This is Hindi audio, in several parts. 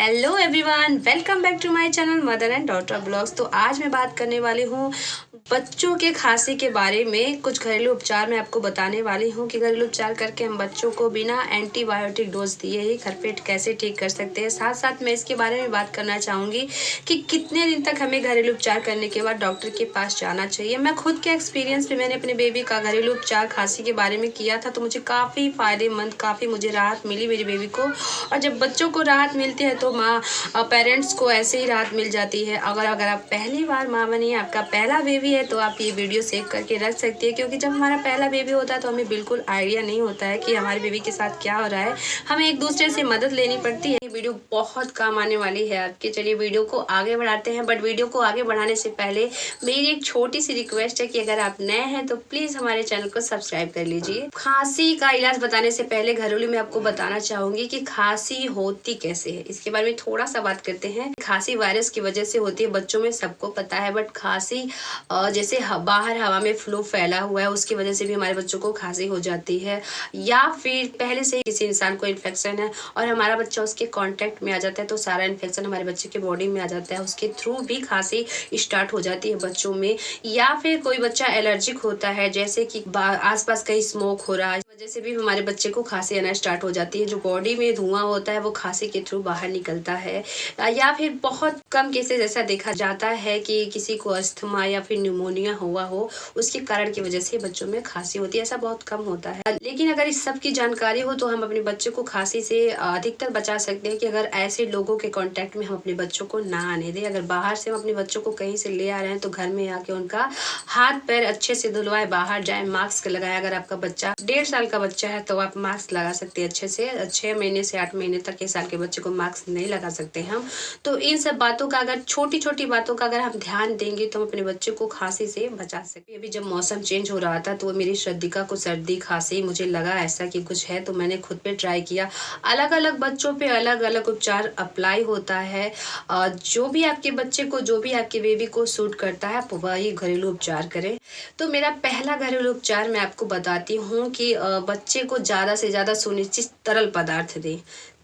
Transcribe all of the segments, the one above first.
Hello everyone, welcome back to my channel mother and daughter blogs. तो आज मैं बात करने वाली हूँ बच्चों के खांसी के बारे में। कुछ घरेलू उपचार मैं आपको बताने वाली हूँ कि घरेलू उपचार करके हम बच्चों को बिना एंटीबायोटिक डोज दिए ही घर पे कैसे ठीक कर सकते हैं। साथ साथ मैं इसके बारे में बात करना चाहूँगी कि कितने दिन तक हमें घरेलू उपचार करने के बाद डॉक्टर के पास जाना चाहिए। मैं खुद के एक्सपीरियंस में मैंने अपने बेबी का घरेलू उपचार खांसी के बारे में किया था, तो मुझे काफ़ी फ़ायदेमंद, काफ़ी मुझे राहत मिली मेरी बेबी को। और जब बच्चों को राहत मिलती है तो माँ पेरेंट्स को ऐसे ही राहत मिल जाती है। अगर आप पहली बार माँ बनी, आपका पहला बेबी है, तो आप ये वीडियो सेव करके रख सकती है, क्योंकि जब हमारा पहला बेबी होता है तो हमें बिल्कुल आइडिया नहीं होता है कि हमारे बेबी के साथ क्या हो रहा है। हमें एक दूसरे से मदद लेनी पड़ती है। ये वीडियो बहुत काम आने वाली है आपके। चलिए वीडियो को आगे बढ़ाते हैं, बट वीडियो को आगे बढ़ाने से पहले मेरी एक छोटी सी रिक्वेस्ट है कि अगर आप नए हैं तो प्लीज़ हमारे चैनल को सब्सक्राइब कर लीजिए। खांसी का इलाज बताने से पहले घरेलू में आपको बताना चाहूँगी कि खांसी होती कैसे है, इसके बारे में थोड़ा सा बात करते हैं। खांसी वायरस की वजह से होती है, बच्चों में सबको पता है। बट खांसी जैसे बाहर हवा में फ्लू फैला हुआ है, उसकी वजह से भी हमारे बच्चों को खांसी हो जाती है। या फिर पहले से किसी इंसान को इन्फेक्शन है और हमारा बच्चा उसके कांटेक्ट में आ जाता है, तो सारा इन्फेक्शन हमारे बच्चे के बॉडी में आ जाता है, उसके थ्रू भी खांसी स्टार्ट हो जाती है बच्चों में। या फिर कोई बच्चा एलर्जिक होता है, जैसे कि आसपास कहीं स्मोक हो रहा है, वजह से भी हमारे बच्चे को खांसी आना स्टार्ट हो जाती है। जो बॉडी में धुआं होता है वो खांसी के थ्रू बाहर निकलता है। या फिर बहुत कम केसेस ऐसा देखा जाता है कि किसी को अस्थमा या फिर न्यूमोनिया हुआ हो, उसके कारण की वजह से बच्चों में खांसी होती है। ऐसा बहुत कम होता है, लेकिन अगर इस सब की जानकारी हो तो हम अपने बच्चे को खांसी से अधिकतर बचा सकते हैं कि अगर ऐसे लोगों के कांटेक्ट में हम अपने बच्चों को ना आने दें। अगर बाहर से हम अपने बच्चों को कहीं से ले आ रहे हैं तो घर में आके उनका हाथ पैर अच्छे से धुलवाए, बाहर जाए, मास्क लगाए। अगर आपका बच्चा 1.5 साल का बच्चा है तो आप मास्क लगा सकते हैं अच्छे से। 6 महीने से 8 महीने तक के साल के बच्चे को मास्क नहीं लगा सकते हम। तो इन सब बातों का, अगर छोटी छोटी बातों का अगर हम ध्यान देंगे तो हम अपने बच्चे को खांसी से बचा सकते हैं। अभी जब मौसम चेंज हो रहा था तो मेरी श्रद्धिका को सर्दी खांसी, मुझे लगा ऐसा कि कुछ है, तो मैंने खुद पे ट्राई किया। अलग अलग बच्चों पे अलग अलग उपचार अप्लाई होता है। जो भी आपके बच्चे को, जो भी आपके बेबी को सूट करता है, आप वही घरेलू उपचार करें। तो मेरा पहला घरेलू उपचार मैं आपको बताती हूँ कि बच्चे को ज़्यादा से ज़्यादा सुनिश्चित तरल पदार्थ दें,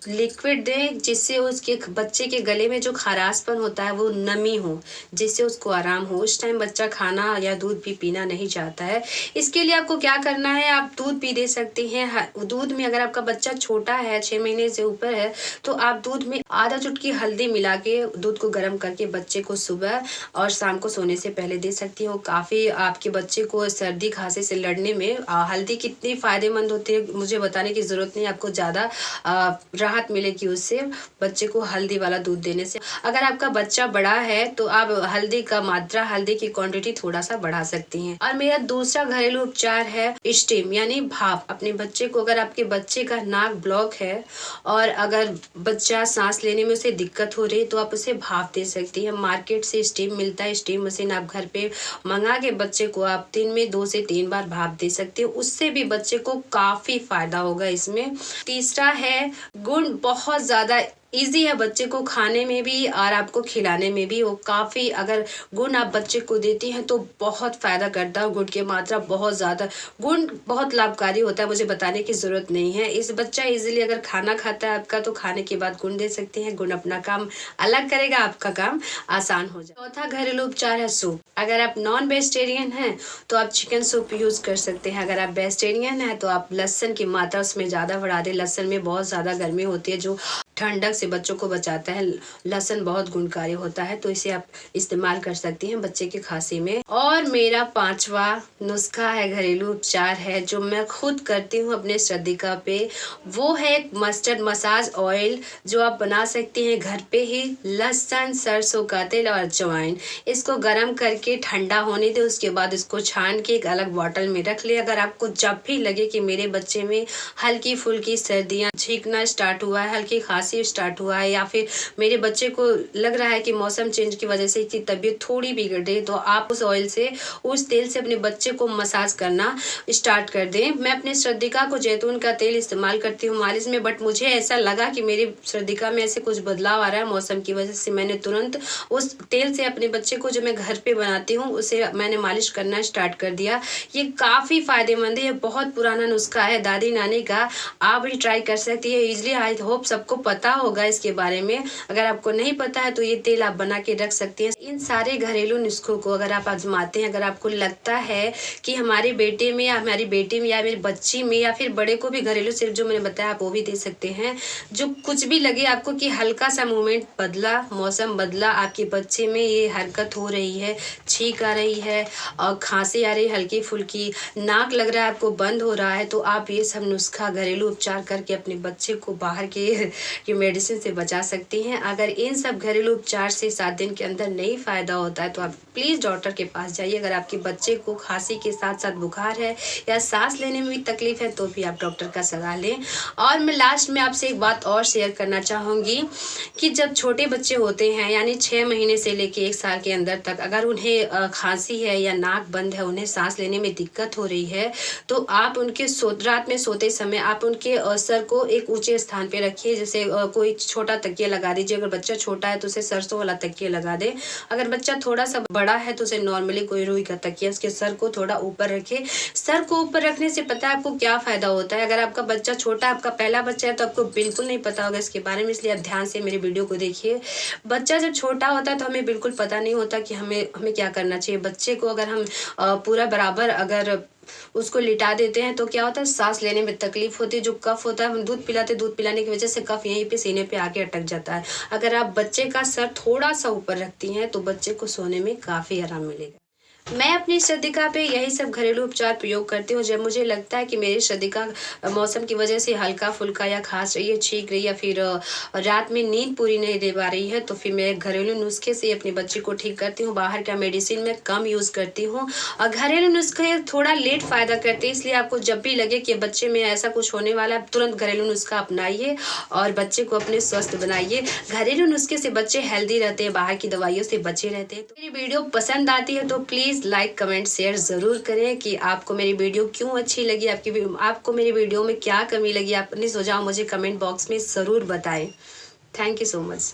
लिक्विड दें, जिससे उसके बच्चे के गले में जो खराशपन होता है वो नमी हो, जिससे उसको आराम हो। उस टाइम बच्चा खाना या दूध भी पीना नहीं चाहता है। इसके लिए आपको क्या करना है, आप दूध भी दे सकते हैं। दूध में अगर आपका बच्चा छोटा है, 6 महीने से ऊपर है, तो आप दूध में आधा चुटकी हल्दी मिला के दूध को गर्म करके बच्चे को सुबह और शाम को सोने से पहले दे सकती हो। काफ़ी आपके बच्चे को सर्दी खांसी से लड़ने में हल्दी कितनी फ़ायदेमंद होती है मुझे बताने की ज़रूरत नहीं, आपको ज़्यादा राहत मिलेगी उससे, बच्चे को हल्दी वाला दूध देने से। अगर आपका बच्चा बड़ा है तो आप हल्दी का मात्रा, हल्दी की क्वांटिटी थोड़ा सा बढ़ा सकती हैं। और मेरा दूसरा घरेलू उपचार है स्टीम, यानी भाप। अपने बच्चे को, अगर आपके बच्चे का नाक ब्लॉक है और अगर बच्चा सांस लेने में उसे दिक्कत हो रही है तो आप उसे भाप दे सकती हैं। मार्केट से स्टीम मिलता है, स्टीम मशीन आप घर पे मंगा के बच्चे को आप दिन में 2 से 3 बार भाप दे सकते हो। उससे भी बच्चे को काफी फायदा होगा इसमें। तीसरा है गुड़। बहुत ज़्यादा इजी है बच्चे को खाने में भी और आपको खिलाने में भी। वो काफ़ी, अगर गुड़ आप बच्चे को देती हैं तो बहुत फ़ायदा करता है। गुड़ की मात्रा बहुत ज़्यादा, गुड़ बहुत लाभकारी होता है, मुझे बताने की ज़रूरत नहीं है। इस बच्चा इजीली अगर खाना खाता है आपका तो खाने के बाद गुड़ दे सकते हैं। गुड़ अपना काम अलग करेगा, आपका काम आसान हो जाए। चौथा घरेलू उपचार है सूप। अगर आप नॉन वेजिटेरियन हैं तो आप चिकन सूप यूज़ कर सकते हैं। अगर आप वेजिटेरियन हैं तो आप लहसुन की मात्रा उसमें ज़्यादा बढ़ा दें। लहसुन में बहुत ज़्यादा गर्मी होती है जो ठंडक से बच्चों को बचाता है। लहसुन बहुत गुणकारी होता है, तो इसे आप इस्तेमाल कर सकती हैं बच्चे की खांसी में। और मेरा 5वां नुस्खा है, घरेलू उपचार है, जो मैं खुद करती हूँ अपने श्रद्धिका पे। वो है मस्टर्ड मसाज ऑयल, जो आप बना सकती हैं घर पे ही। लहसुन, सरसों का तेल और अजवाइन, इसको गर्म करके ठंडा होने दें। उसके बाद इसको छान के एक अलग बॉटल में रख ले। अगर आपको जब भी लगे कि मेरे बच्चे में हल्की फुल्की सर्दियाँ, छींकना स्टार्ट हुआ है, हल्की खांसी स्टार्ट हुआ है, या फिर मेरे बच्चे को लग रहा है कि मौसम चेंज की वजह से इसकी तबीयत थोड़ी बिगड़ रही है, तो आप उस ऑयल से, उस तेल से अपने बच्चे को मसाज करना स्टार्ट कर दें। मैं अपने श्रद्धिका को जैतून का तेल इस्तेमाल करती हूँ मालिश में, बट मुझे ऐसा लगा कि मेरी श्रद्धिका में ऐसे कुछ बदलाव आ रहा है मौसम की वजह से। मैंने तुरंत उस तेल से अपने बच्चे को, जो मैं घर पे बनाती हूँ, उसे मैंने मालिश करना स्टार्ट कर दिया। ये काफ़ी फायदेमंद है, ये बहुत पुराना नुस्खा है दादी नानी का, आप भी ट्राई कर सकती है इजिली। आई होप सबको पता होगा। होगा इसके बारे में। अगर आपको नहीं पता है तो ये तेल आप बना के रख सकते हैं। इन सारे घरेलू नुस्खों को अगर आप आजमाते हैं, अगर आपको लगता है कि हमारे बेटे में या हमारी बेटी में या मेरी बच्ची में या फिर बड़े को भी घरेलू सिर्फ जो मैंने बताया आप वो भी दे सकते हैं। जो कुछ भी लगे आपको कि हल्का सा मूवमेंट बदला, मौसम बदला, आपके बच्चे में ये हरकत हो रही है, छींक आ रही है और खांसी आ रही है हल्की फुल्की, नाक लग रहा है आपको बंद हो रहा है, तो आप ये सब नुस्खा घरेलू उपचार करके अपने बच्चे को बाहर के ये मेडिसिन से बचा सकती हैं। अगर इन सब घरेलू उपचार से 7 दिन के अंदर नहीं फ़ायदा होता है तो आप प्लीज़ डॉक्टर के पास जाइए। अगर आपके बच्चे को खांसी के साथ साथ बुखार है या सांस लेने में भी तकलीफ है तो भी आप डॉक्टर का सलाह लें। और मैं लास्ट में आपसे एक बात और शेयर करना चाहूँगी कि जब छोटे बच्चे होते हैं यानी 6 महीने से लेके 1 साल के अंदर तक अगर उन्हें खांसी है या नाक बंद है, उन्हें सांस लेने में दिक्कत हो रही है, तो आप उनके रात में सोते समय आप उनके सर को एक ऊंचे स्थान पे रखिए। जैसे कोई छोटा तकिया लगा दीजिए। अगर बच्चा छोटा है तो उसे सरसों वाला तकिया लगा दे। अगर बच्चा थोड़ा सा बड़ा है तो उसे नॉर्मली कोई रुई का तकिया उसके सर को थोड़ा ऊपर रखे। सर को ऊपर रखने से पता है आपको क्या फ़ायदा होता है। अगर आपका बच्चा छोटा, आपका पहला बच्चा है तो आपको बिल्कुल नहीं पता होगा इसके बारे में, इसलिए आप ध्यान से मेरी वीडियो को देखिए। बच्चा जब छोटा होता है तो हमें बिल्कुल पता नहीं होता कि हमें क्या करना चाहिए। बच्चे को अगर हम पूरा बराबर अगर उसको लिटा देते हैं तो क्या होता है, सांस लेने में तकलीफ होती है। जो कफ होता है, हम दूध पिलाते, दूध पिलाने की वजह से कफ यहीं पे सीने पे आके अटक जाता है। अगर आप बच्चे का सर थोड़ा सा ऊपर रखती हैं तो बच्चे को सोने में काफ़ी आराम मिलेगा। मैं अपनी श्रद्धिका पे यही सब घरेलू उपचार प्रयोग करती हूँ। जब मुझे लगता है कि मेरी श्रद्धिका मौसम की वजह से हल्का फुल्का या खांस रही है, छींक रही है, या फिर रात में नींद पूरी नहीं दे पा रही है, तो फिर मैं घरेलू नुस्खे से अपने बच्चे को ठीक करती हूँ। बाहर का मेडिसिन मैं कम यूज़ करती हूँ और घरेलू नुस्खे थोड़ा लेट फ़ायदा करते हैं। इसलिए आपको जब भी लगे कि बच्चे में ऐसा कुछ होने वाला है, तुरंत घरेलू नुस्खा अपनाइए और बच्चे को अपने स्वस्थ बनाइए। घरेलू नुस्खे से बच्चे हेल्दी रहते हैं, बाहर की दवाइयों से बचे रहते हैं। तो मेरी वीडियो पसंद आती है तो प्लीज़ लाइक कमेंट शेयर ज़रूर करें कि आपको मेरी वीडियो क्यों अच्छी लगी, आपको मेरी वीडियो में क्या कमी लगी, अपनी सुझाव मुझे कमेंट बॉक्स में ज़रूर बताएं। Thank you so much.